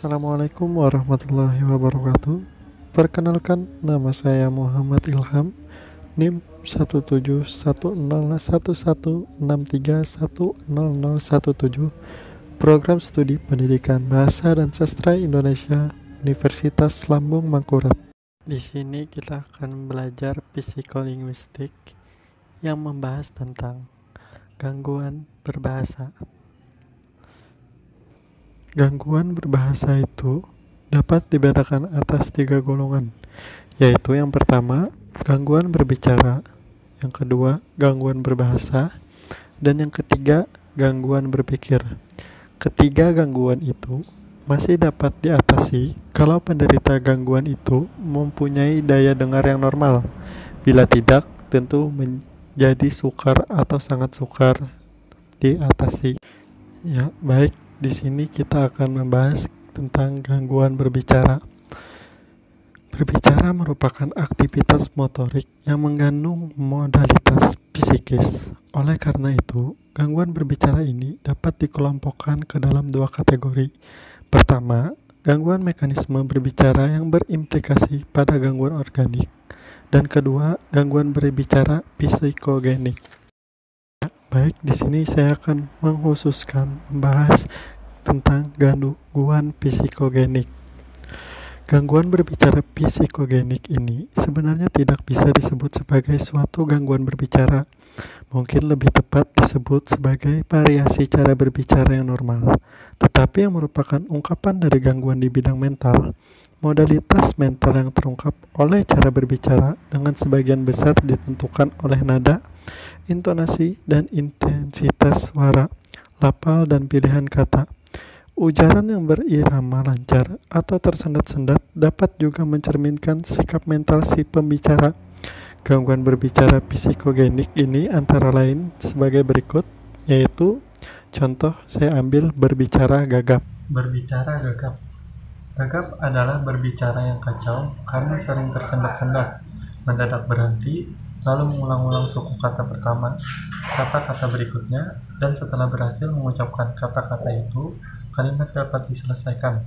Assalamualaikum warahmatullahi wabarakatuh. Perkenalkan, nama saya Muhammad Ilham, NIM 171111163100017, Program Studi Pendidikan Bahasa dan Sastra Indonesia, Universitas Lambung Mangkurat. Di sini kita akan belajar psikolinguistik yang membahas tentang gangguan berbahasa. Gangguan berbahasa itu dapat dibedakan atas 3 golongan, yaitu yang pertama, gangguan berbicara, yang kedua, gangguan berbahasa, dan yang ketiga, gangguan berpikir. Ketiga gangguan itu masih dapat diatasi kalau penderita gangguan itu mempunyai daya dengar yang normal. Bila tidak, tentu menjadi sukar atau sangat sukar diatasi. Ya, baik. Di sini kita akan membahas tentang gangguan berbicara. Berbicara merupakan aktivitas motorik yang mengandung modalitas psikis. Oleh karena itu, gangguan berbicara ini dapat dikelompokkan ke dalam 2 kategori. Pertama, gangguan mekanisme berbicara yang berimplikasi pada gangguan organik. Dan kedua, gangguan berbicara psikogenik. Baik, di sini saya akan mengkhususkan membahas tentang gangguan psikogenik. Gangguan berbicara psikogenik ini sebenarnya tidak bisa disebut sebagai suatu gangguan berbicara. Mungkin lebih tepat disebut sebagai variasi cara berbicara yang normal, tetapi yang merupakan ungkapan dari gangguan di bidang mental. Modalitas mental yang terungkap oleh cara berbicara dengan sebagian besar ditentukan oleh nada, intonasi, dan intensitas suara, lafal, dan pilihan kata. Ujaran yang berirama lancar atau tersendat-sendat dapat juga mencerminkan sikap mental si pembicara. Gangguan berbicara psikogenik ini antara lain sebagai berikut, yaitu contoh saya ambil berbicara gagap. Berbicara gagap. Gagap adalah berbicara yang kacau karena sering tersendat-sendat, mendadak berhenti, lalu mengulang-ulang suku kata pertama, kata-kata berikutnya, dan setelah berhasil mengucapkan kata-kata itu, kalimat dapat diselesaikan.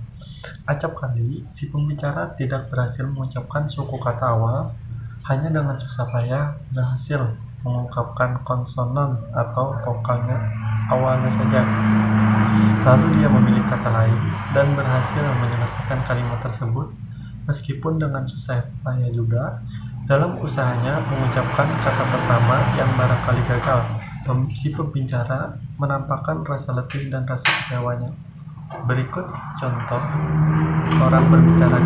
Acap kali, si pembicara tidak berhasil mengucapkan suku kata awal, hanya dengan susah payah berhasil mengungkapkan konsonan atau vokalnya awalnya saja. Lalu dia memilih kata lain dan berhasil menyelesaikan kalimat tersebut, meskipun dengan susah payah juga, dalam usahanya mengucapkan kata pertama yang barangkali gagal. Si pembicara menampakkan rasa letih dan rasa kecewanya. Berikut contoh orang berbicara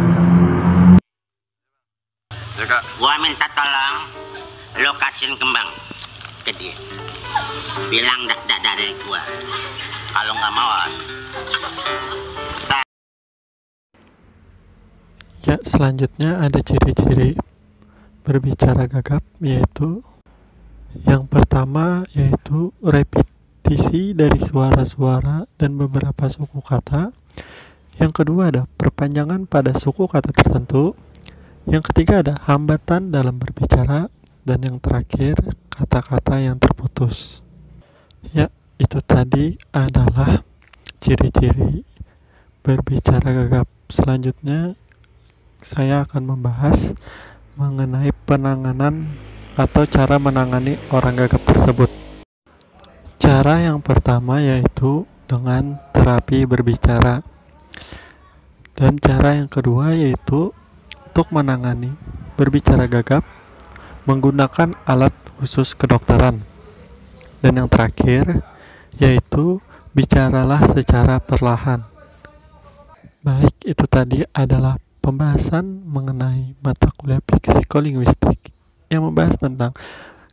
gagap. Gua minta tolong lo kasihin kembang ke dia. Bilang dak dari gua. Kalau nggak mau, Ya, selanjutnya ada ciri-ciri berbicara gagap, yaitu yang pertama yaitu repetisi dari suara-suara dan beberapa suku kata. Yang kedua ada perpanjangan pada suku kata tertentu. Yang ketiga ada hambatan dalam berbicara. Dan yang terakhir, kata-kata yang terputus. Ya, itu tadi adalah ciri-ciri berbicara gagap. Selanjutnya saya akan membahas mengenai penanganan atau cara menangani orang gagap tersebut. Cara yang pertama yaitu dengan terapi berbicara. Dan cara yang kedua yaitu untuk menangani berbicara gagap menggunakan alat khusus kedokteran. Dan yang terakhir yaitu bicaralah secara perlahan. Baik, itu tadi adalah pembahasan mengenai mata kuliah psikolinguistik yang membahas tentang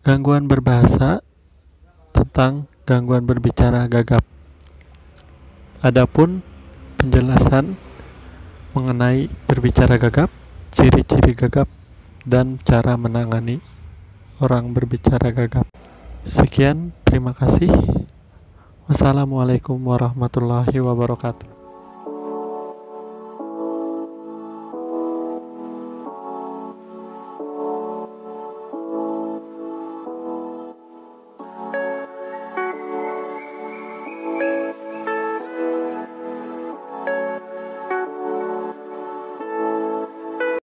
gangguan berbahasa, tentang gangguan berbicara gagap. Adapun penjelasan mengenai berbicara gagap, ciri-ciri gagap, dan cara menangani orang berbicara gagap. Sekian, terima kasih. Wassalamualaikum warahmatullahi wabarakatuh.